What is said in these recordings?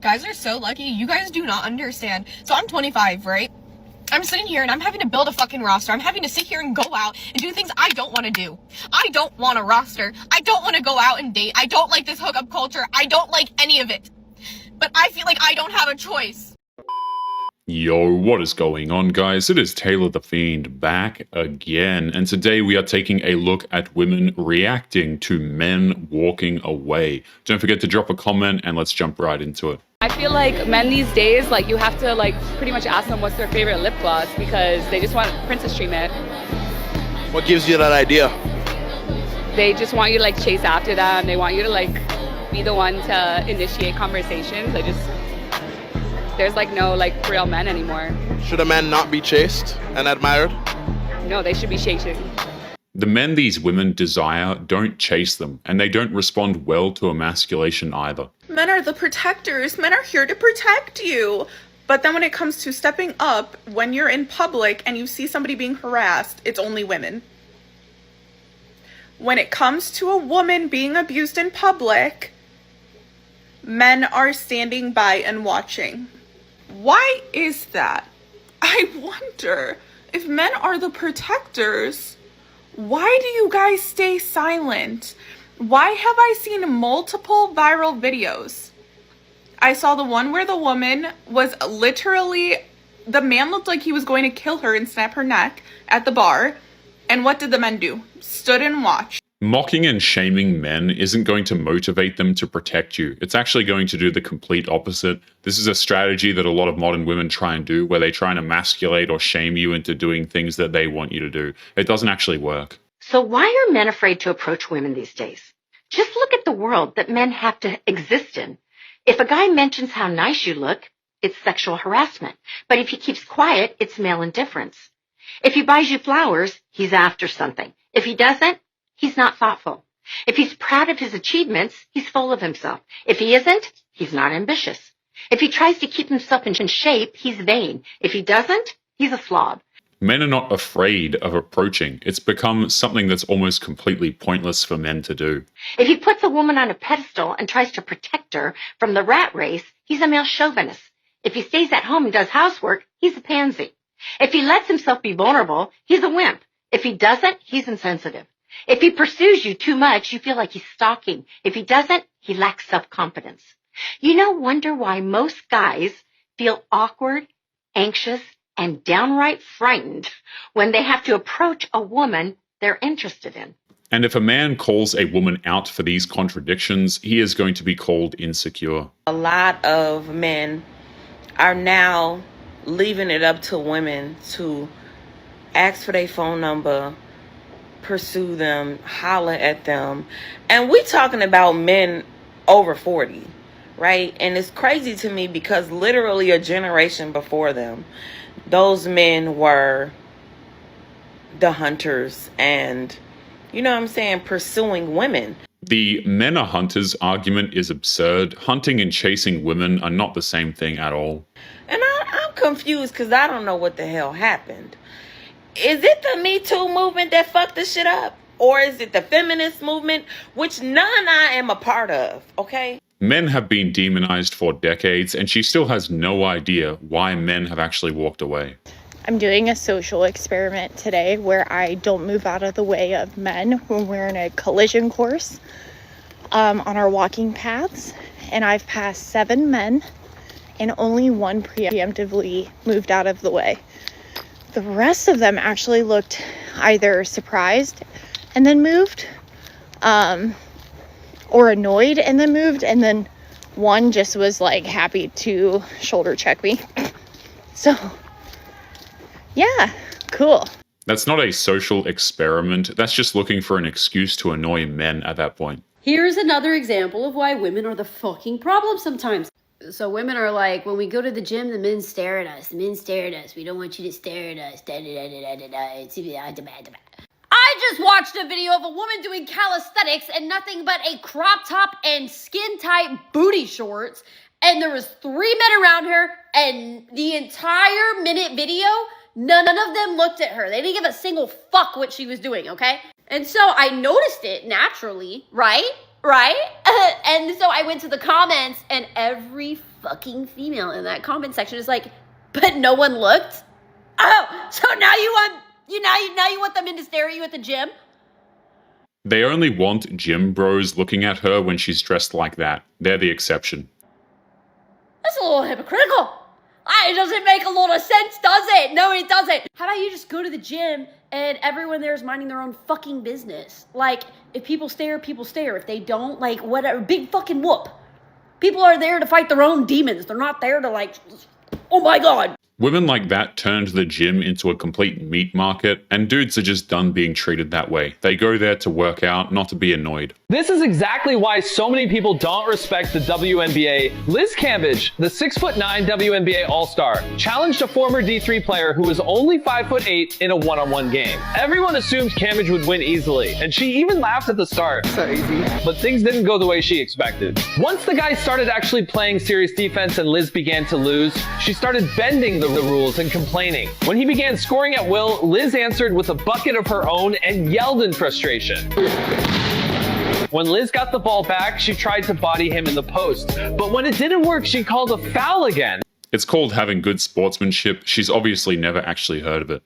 Guys are so lucky. You guys do not understand. So I'm 25, right? I'm sitting here and I'm having to build a fucking roster. I'm having to sit here and go out and do things I don't want to do. I don't want a roster. I don't want to go out and date. I don't like this hookup culture. I don't like any of it. But I feel like I don't have a choice. Yo, what is going on, guys? It is Taylor the Fiend back again, and today we are taking a look at women reacting to men walking away. Don't forget to drop a comment and let's jump right into it. I feel like men these days, like, you have to pretty much ask them what's their favorite lip gloss because they just want princess treatment. What gives you that idea? They just want you to chase after them. They want you to be the one to initiate conversations. There's no real men anymore. Should a man not be chased and admired? No, they should be chasing. The men these women desire don't chase them, and they don't respond well to emasculation either. Men are the protectors. Men are here to protect you. But then when it comes to stepping up, when you're in public and you see somebody being harassed, it's only women. When it comes to a woman being abused in public, men are standing by and watching. Why is that? I wonder, if men are the protectors, why do you guys stay silent? Why have I seen multiple viral videos? I saw the one where the woman was literally, the man looked like he was going to kill her and snap her neck at the bar. And what did the men do? Stood and watched. Mocking and shaming men isn't going to motivate them to protect you. It's actually going to do the complete opposite. This is a strategy that a lot of modern women try and do, where they try and emasculate or shame you into doing things that they want you to do. It doesn't actually work. So why are men afraid to approach women these days? Just look at the world that men have to exist in. If a guy mentions how nice you look, it's sexual harassment. But if he keeps quiet, it's male indifference. If he buys you flowers, he's after something. If he doesn't, he's not thoughtful. If he's proud of his achievements, he's full of himself. If he isn't, he's not ambitious. If he tries to keep himself in shape, he's vain. If he doesn't, he's a slob. Men are not afraid of approaching. It's become something that's almost completely pointless for men to do. If he puts a woman on a pedestal and tries to protect her from the rat race, he's a male chauvinist. If he stays at home and does housework, he's a pansy. If he lets himself be vulnerable, he's a wimp. If he doesn't, he's insensitive. If he pursues you too much, you feel like he's stalking. If he doesn't, he lacks self-confidence. Wonder why most guys feel awkward, anxious, and downright frightened when they have to approach a woman they're interested in. And if a man calls a woman out for these contradictions, he is going to be called insecure. A lot of men are now leaving it up to women to ask for their phone number, pursue them, holler at them. And we talking about men over 40, right? And it's crazy to me because literally a generation before them, those men were the hunters and, pursuing women. The men are hunters argument is absurd. Hunting and chasing women are not the same thing at all. And I'm confused because I don't know what the hell happened. Is it the Me Too movement that fucked this shit up? Or is it the feminist movement, which none I am a part of, okay? Men have been demonized for decades, and she still has no idea why men have actually walked away. I'm doing a social experiment today where I don't move out of the way of men when we're in a collision course on our walking paths. And I've passed 7 men, and only one preemptively moved out of the way. The rest of them actually looked either surprised and then moved, or annoyed and then moved, and then one just was happy to shoulder check me. So, yeah, cool. That's not a social experiment. That's just looking for an excuse to annoy men at that point. Here's another example of why women are the fucking problem sometimes. So women are like, when we go to the gym, the men stare at us. The men stare at us. We don't want you to stare at us. I just watched a video of a woman doing calisthenics and nothing but a crop top and skin-tight booty shorts. And there was 3 men around her, and the entire minute video, none of them looked at her. They didn't give a single fuck what she was doing, okay? And so I noticed it naturally, right? right? And so I went to the comments, and every fucking female in that comment section is like, but no one looked? Oh, so now you want them in to stare at you at the gym? They only want gym bros looking at her when she's dressed like that. They're the exception. That's a little hypocritical. It doesn't make a lot of sense, does it? No, it doesn't. How about you just go to the gym and everyone there is minding their own fucking business? Like, if people stare, people stare. If they don't, like, whatever. Big fucking whoop. People are there to fight their own demons. They're not there to, like, oh my God. Women like that turned the gym into a complete meat market, and dudes are just done being treated that way. They go there to work out, not to be annoyed. This is exactly why so many people don't respect the WNBA. Liz Cambage, the 6'9" WNBA All-Star, challenged a former D3 player who was only 5'8" in a one-on-one game. Everyone assumed Cambage would win easily, and she even laughed at the start. So easy. But things didn't go the way she expected. Once the guys started actually playing serious defense and Liz began to lose, she started bending the rules and complaining. When he began scoring at will, Liz answered with a bucket of her own and yelled in frustration. When Liz got the ball back, she tried to body him in the post, but when it didn't work, she called a foul again. It's called having good sportsmanship. She's obviously never actually heard of it.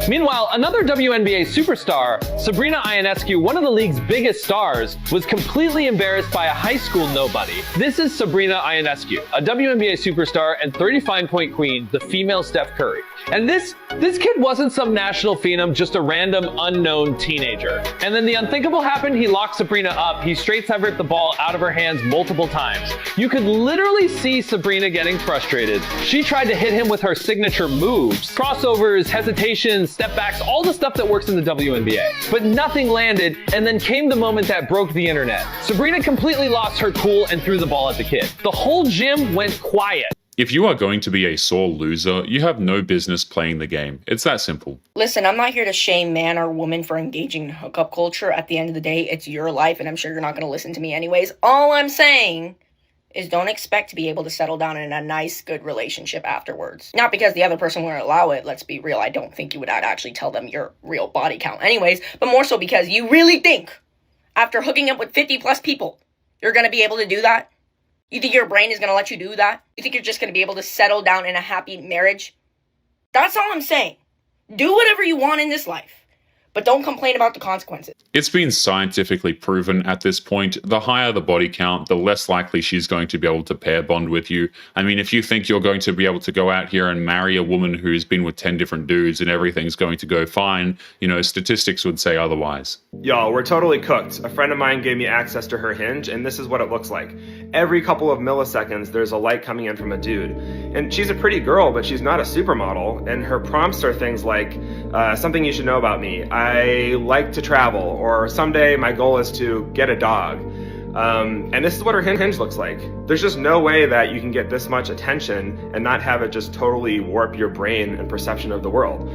Meanwhile, another WNBA superstar, Sabrina Ionescu, one of the league's biggest stars, was completely embarrassed by a high school nobody. This is Sabrina Ionescu, a WNBA superstar and 35-point queen, the female Steph Curry. And this kid wasn't some national phenom, just a random unknown teenager. And then the unthinkable happened. He locked Sabrina up. He straight severed the ball out of her hands multiple times. You could literally see Sabrina getting frustrated. She tried to hit him with her signature moves, crossovers, hesitations, step backs, all the stuff that works in the WNBA. But nothing landed, and then came the moment that broke the internet. Sabrina completely lost her cool and threw the ball at the kid. The whole gym went quiet. If you are going to be a sore loser, you have no business playing the game. It's that simple. Listen, I'm not here to shame man or woman for engaging in hookup culture. At the end of the day, it's your life, and I'm sure you're not going to listen to me anyways. All I'm saying is don't expect to be able to settle down in a nice, good relationship afterwards. Not because the other person wouldn't allow it, let's be real, I don't think you would actually tell them your real body count anyways, but more so because you really think, after hooking up with 50 plus people, you're gonna be able to do that? You think your brain is gonna let you do that? You think you're just gonna be able to settle down in a happy marriage? That's all I'm saying. Do whatever you want in this life, but don't complain about the consequences. It's been scientifically proven at this point, the higher the body count, the less likely she's going to be able to pair bond with you. I mean, if you think you're going to be able to go out here and marry a woman who's been with 10 different dudes and everything's going to go fine, you know, statistics would say otherwise. Y'all, we're totally cooked. A friend of mine gave me access to her Hinge, and this is what it looks like. Every couple of milliseconds, there's a light coming in from a dude. And she's a pretty girl, but she's not a supermodel, and her prompts are things like, something you should know about me. I like to travel, or someday my goal is to get a dog. And this is what her Hinge looks like. There's just no way that you can get this much attention and not have it just totally warp your brain and perception of the world.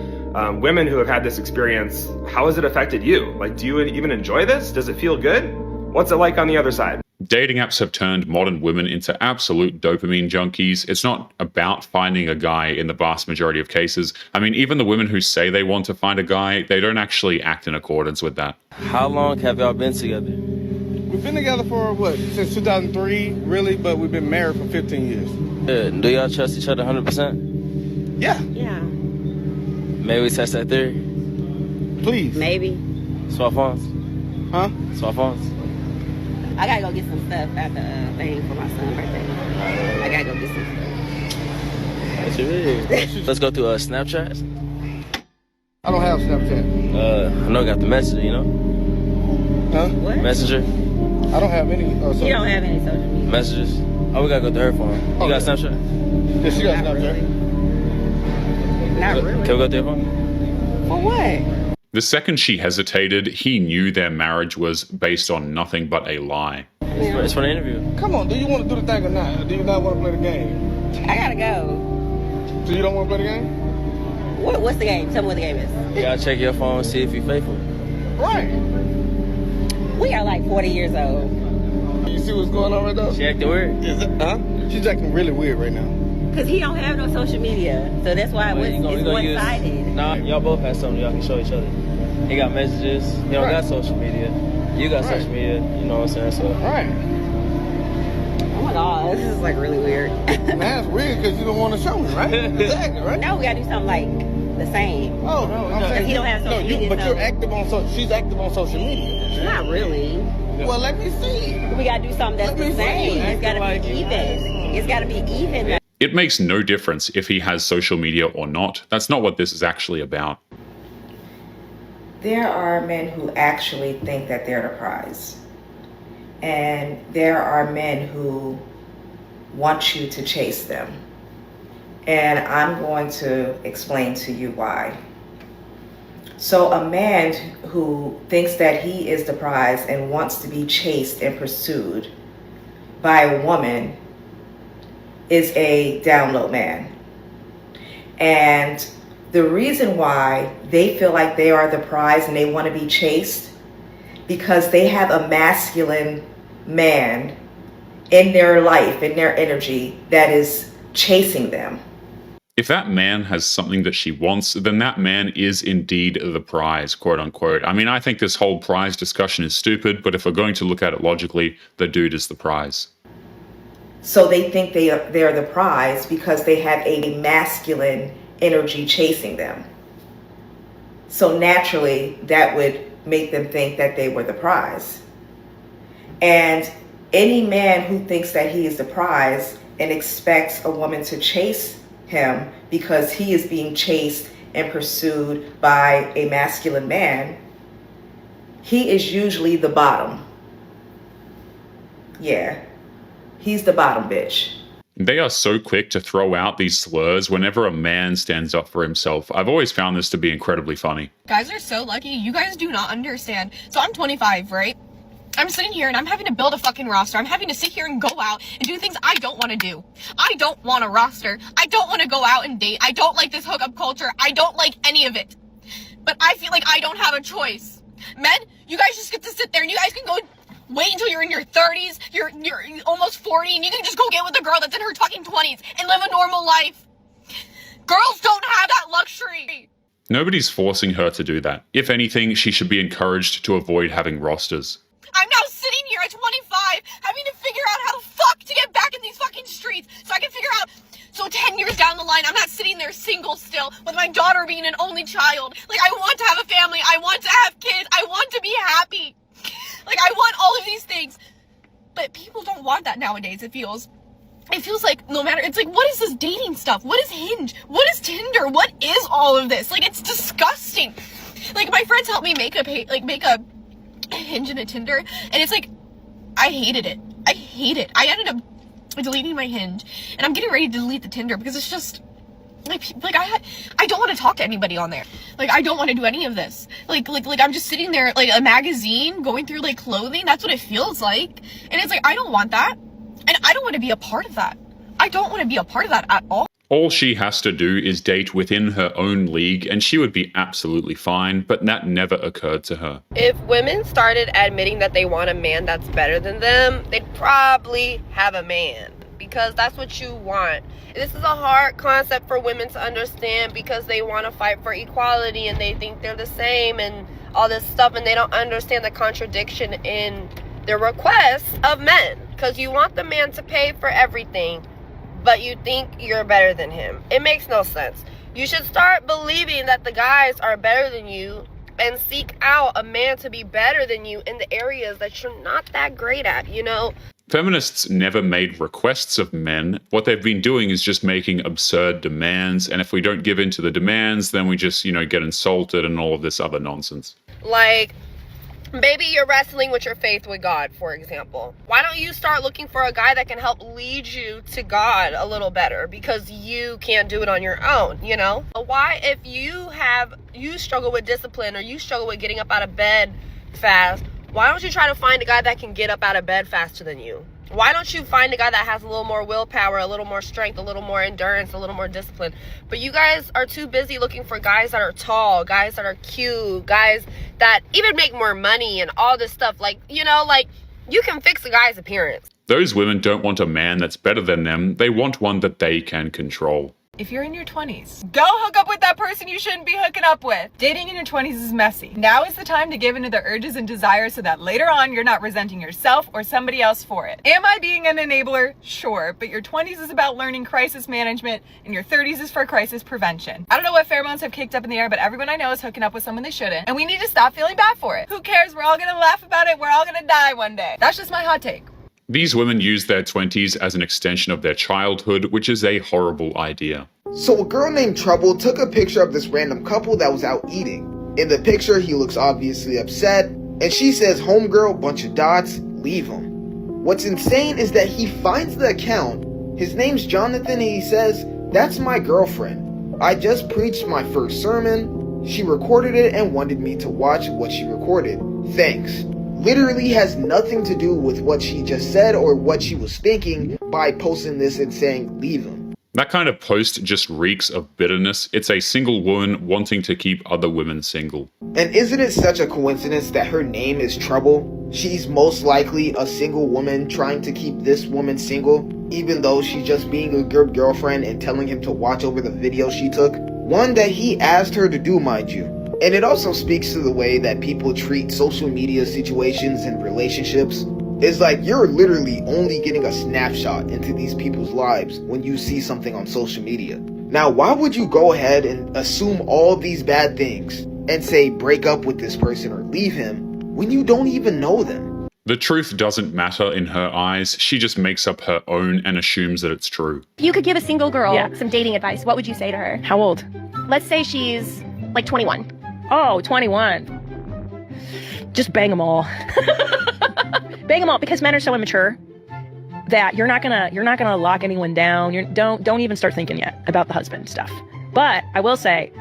Women who have had this experience, how has it affected you? Like, do you even enjoy this? Does it feel good? What's it like on the other side? Dating apps have turned modern women into absolute dopamine junkies. It's not about finding a guy in the vast majority of cases. I mean, even the women who say they want to find a guy, they don't actually act in accordance with that. How long have y'all been together? We've been together for, since 2003, really, but we've been married for 15 years. Do y'all trust each other 100%? Yeah. Yeah. Maybe we test that theory? Please. Maybe. Swap phones? Huh? Swap phones? I gotta go get some stuff at the thing for my son's birthday. I gotta go get some stuff. What you mean? Let's go through Snapchat. I don't have Snapchat. I know I got the Messenger, you know? Huh? What? Messenger? I don't have any. You don't have any social media. Messages? Oh, we gotta go through her phone. You got Snapchat? Yeah, she got Not Snapchat. really. Not really. Can we go through her phone? For what? The second she hesitated, he knew their marriage was based on nothing but a lie. It's for the interview. Come on, do you want to do the thing or not? Do you not want to play the game? I gotta go. So you don't want to play the game? What's the game? Tell me what the game is. You gotta check your phone and see if you're faithful. Right. We are like 40 years old. You see what's going on right now? She acting weird? Huh? She's acting really weird right now. Because he don't have no social media. So that's why it's one-sided. Nah, y'all both have something y'all can show each other. He got messages. He don't got social media. You got social media, you know what I'm saying? So. Right. Oh my god, this is like really weird. And that's weird because you don't want to show me, right? Exactly, right? No, we gotta do something like the same. Oh, no, I'm saying he don't have social media. But you're active on she's active on social media. Not really. Well, let me see. We gotta do something that's the same. It's gotta be even. It's gotta be even. It makes no difference if he has social media or not. That's not what this is actually about. There are men who actually think that they're the prize. And there are men who want you to chase them. And I'm going to explain to you why. So a man who thinks that he is the prize and wants to be chased and pursued by a woman is a down low man. And the reason why they feel like they are the prize and they want to be chased, because they have a masculine man in their life, in their energy, that is chasing them. If that man has something that she wants, then that man is indeed the prize, quote unquote. I mean, I think this whole prize discussion is stupid, but if we're going to look at it logically, the dude is the prize. So they think they're the prize because they have a masculine energy chasing them. So naturally, that would make them think that they were the prize. And any man who thinks that he is the prize and expects a woman to chase him because he is being chased and pursued by a masculine man, he is usually the bottom. Yeah, he's the bottom bitch. They are so quick to throw out these slurs whenever a man stands up for himself. I've always found this to be incredibly funny. Guys are so lucky. You guys do not understand. So I'm 25, right? I'm sitting here and I'm having to build a fucking roster. I'm having to sit here and go out and do things I don't want to do. I don't want a roster. I don't want to go out and date. I don't like this hookup culture. I don't like any of it. But I feel like I don't have a choice. Men, you guys just get to sit there and you guys can go wait until you're in your 30s, you're almost 40, and you can just go get with a girl that's in her fucking 20s and live a normal life. Girls don't have that luxury. Nobody's forcing her to do that. If anything, she should be encouraged to avoid having rosters. I'm now sitting here at 25 having to figure out how the fuck to get back in these fucking streets so I can figure out, so 10 years down the line, I'm not sitting there single still with my daughter being an only child. Like, I want to have a family. I want to have kids. I want to be happy. Like, I want all of these things. But people don't want that nowadays, it feels. It feels like no matter, it's like, what is this dating stuff? What is Hinge? What is Tinder? What is all of this? Like, it's disgusting. Like, my friends helped me make a Hinge and a Tinder, and it's like, I hated it. I hate it. I ended up deleting my Hinge, and I'm getting ready to delete the Tinder because it's just like I don't want to talk to anybody on there. Like, I don't want to do any of this. Like I'm just sitting there like a magazine going through like clothing. That's what it feels like, and it's like, I don't want that, and I don't want to be a part of that. I don't want to be a part of that at all. All she has to do is date within her own league, and she would be absolutely fine, but that never occurred to her. If women started admitting that they want a man that's better than them, they'd probably have a man, because that's what you want. This is a hard concept for women to understand because they want to fight for equality and they think they're the same and all this stuff, and they don't understand the contradiction in the requests of men, because you want the man to pay for everything, but you think you're better than him. It makes no sense. You should start believing that the guys are better than you and seek out a man to be better than you in the areas that you're not that great at, you know? Feminists never made requests of men. What they've been doing is just making absurd demands, and if we don't give in to the demands, then we just, get insulted and all of this other nonsense. Like, maybe you're wrestling with your faith with God, for example. Why don't you start looking for a guy that can help lead you to God a little better, because you can't do it on your own, you know? Why, if you struggle with discipline or you struggle with getting up out of bed fast, why don't you try to find a guy that can get up out of bed faster than you? Why don't you find a guy that has a little more willpower, a little more strength, a little more endurance, a little more discipline? But you guys are too busy looking for guys that are tall, guys that are cute, guys that even make more money and all this stuff. Like, you can fix a guy's appearance. Those women don't want a man that's better than them. They want one that they can control. if you're in your 20s, go hook up with that person you shouldn't be hooking up with. Dating in your 20s is messy. Now is the time to give into the urges and desires so that later on you're not resenting yourself or somebody else for it. Am I being an enabler? Sure, but your 20s is about learning crisis management and your 30s is for crisis prevention. I don't know what pheromones have kicked up in the air, but everyone I know is hooking up with someone they shouldn't, and we need to stop feeling bad for it. Who cares? We're all gonna laugh about it. We're all gonna die one day. That's just my hot take. These women use their 20s as an extension of their childhood, which is a horrible idea. So a girl named Trouble took a picture of this random couple that was out eating. In the picture, he looks obviously upset, and she says, "Homegirl, bunch of dots, leave him." What's insane is that he finds the account. His name's Jonathan, and he says, "That's my girlfriend. I just preached my first sermon. She recorded it and wanted me to watch what she recorded. Thanks." Literally has nothing to do with what she just said or what she was thinking by posting this and saying, "Leave him." That kind of post just reeks of bitterness. It's a single woman wanting to keep other women single. And isn't it such a coincidence that her name is Trouble? She's most likely a single woman trying to keep this woman single, even though she's just being a good girlfriend and telling him to watch over the video she took. One that he asked her to do, mind you. And it also speaks to the way that people treat social media situations and relationships. It's like you're literally only getting a snapshot into these people's lives when you see something on social media. Now, why would you go ahead and assume all these bad things and say break up with this person or leave him when you don't even know them? The truth doesn't matter in her eyes. She just makes up her own and assumes that it's true. If you could give a single girl some dating advice, what would you say to her? How old? Let's say she's like 21. Oh, 21. Just bang them all. Bang them all, because men are so immature that you're not gonna lock anyone down. Don't even start thinking yet about the husband stuff. But I will say,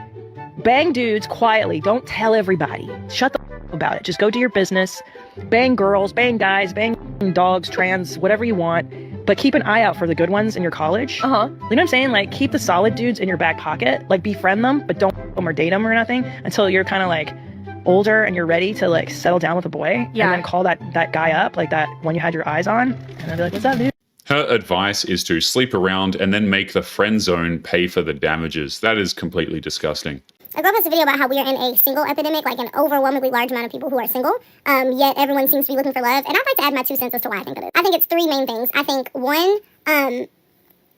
bang dudes quietly. Don't tell everybody. Shut the f- about it. Just go do your business. Bang girls, bang guys, bang dogs, trans, whatever you want. But keep an eye out for the good ones in your college. You know what I'm saying? Like, keep the solid dudes in your back pocket. Like, befriend them, but don't f- them or date them or nothing until you're kind of like older and you're ready to like settle down with a boy. And then call that guy up, like that one you had your eyes on, and then be like, "What's up, dude?" Her advice is to sleep around and then make the friend zone pay for the damages. That is completely disgusting. A girl posted a video about how we are in a single epidemic, like an overwhelmingly large amount of people who are single, yet everyone seems to be looking for love. And I'd like to add my 2 cents as to why I think of it. I think it's 3 main things. I think, one,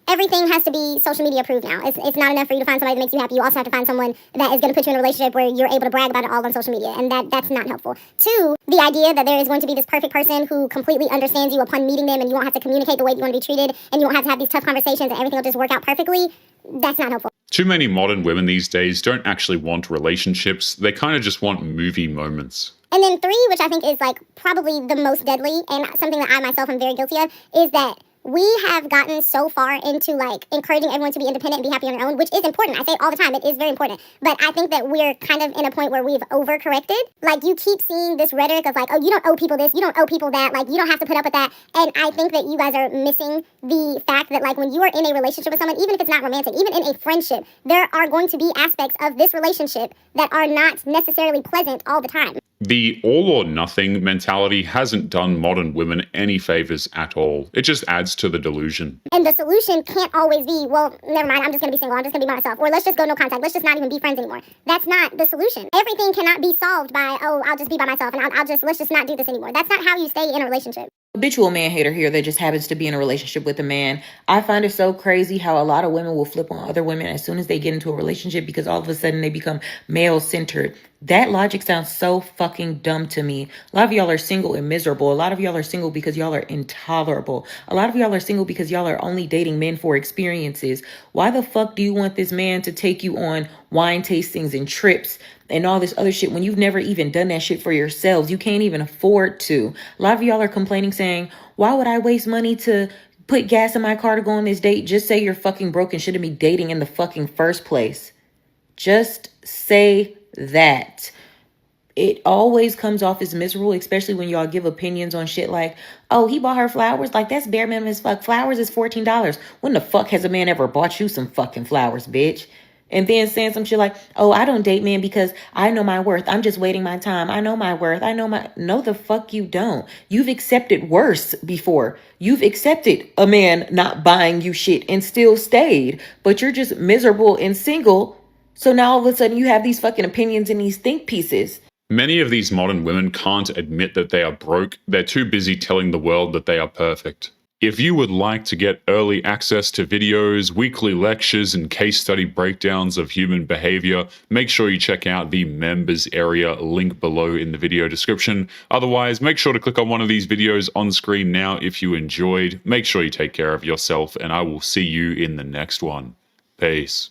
everything has to be social media approved now. It's not enough for you to find somebody that makes you happy. You also have to find someone that is going to put you in a relationship where you're able to brag about it all on social media, and that's not helpful. 2, the idea that there is going to be this perfect person who completely understands you upon meeting them, and you won't have to communicate the way you want to be treated, and you won't have to have these tough conversations, and everything will just work out perfectly. That's not helpful. Too many modern women these days don't actually want relationships. They kind of just want movie moments. And then 3, which I think is like probably the most deadly, and something that I myself am very guilty of, is that we have gotten so far into like encouraging everyone to be independent and be happy on their own, which is important. I say it all the time. It is very important. But I think that we're kind of in a point where we've overcorrected. Like, you keep seeing this rhetoric of like, oh, you don't owe people this, you don't owe people that, like, you don't have to put up with that. And I think that you guys are missing the fact that, like, when you are in a relationship with someone, even if it's not romantic, even in a friendship, there are going to be aspects of this relationship that are not necessarily pleasant all the time. The all or nothing mentality hasn't done modern women any favors at all. It just adds to the delusion. And the solution can't always be, well, never mind, I'm just going to be single, I'm just going to be by myself. Or let's just go no contact, let's just not even be friends anymore. That's not the solution. Everything cannot be solved by, oh, I'll just be by myself and let's just not do this anymore. That's not how you stay in a relationship. Habitual man hater here that just happens to be in a relationship with a man. I find it so crazy how a lot of women will flip on other women as soon as they get into a relationship because all of a sudden they become male-centered. That logic sounds so fucking dumb to me. A lot of y'all are single and miserable. A lot of y'all are single because y'all are intolerable. A lot of y'all are single because y'all are only dating men for experiences. Why the fuck do you want this man to take you on wine tastings and trips and all this other shit when you've never even done that shit for yourselves? You can't even afford to. A lot of y'all are complaining saying, why would I waste money to put gas in my car to go on this date? Just say you're fucking broke and shouldn't be dating in the fucking first place. Just say that. It always comes off as miserable, especially when y'all give opinions on shit like, oh, he bought her flowers. Like, that's bare minimum as fuck. Flowers is $14. When the fuck has a man ever bought you some fucking flowers, bitch? And then saying some shit like, oh, I don't date men because I know my worth. I'm just waiting my time. I know my worth. No, the fuck you don't. You've accepted worse before. You've accepted a man not buying you shit and still stayed. But you're just miserable and single. So now all of a sudden you have these fucking opinions and these think pieces. Many of these modern women can't admit that they are broke. They're too busy telling the world that they are perfect. If you would like to get early access to videos, weekly lectures, and case study breakdowns of human behavior, make sure you check out the members area link below in the video description. Otherwise, make sure to click on one of these videos on screen now if you enjoyed. Make sure you take care of yourself, and I will see you in the next one. Peace.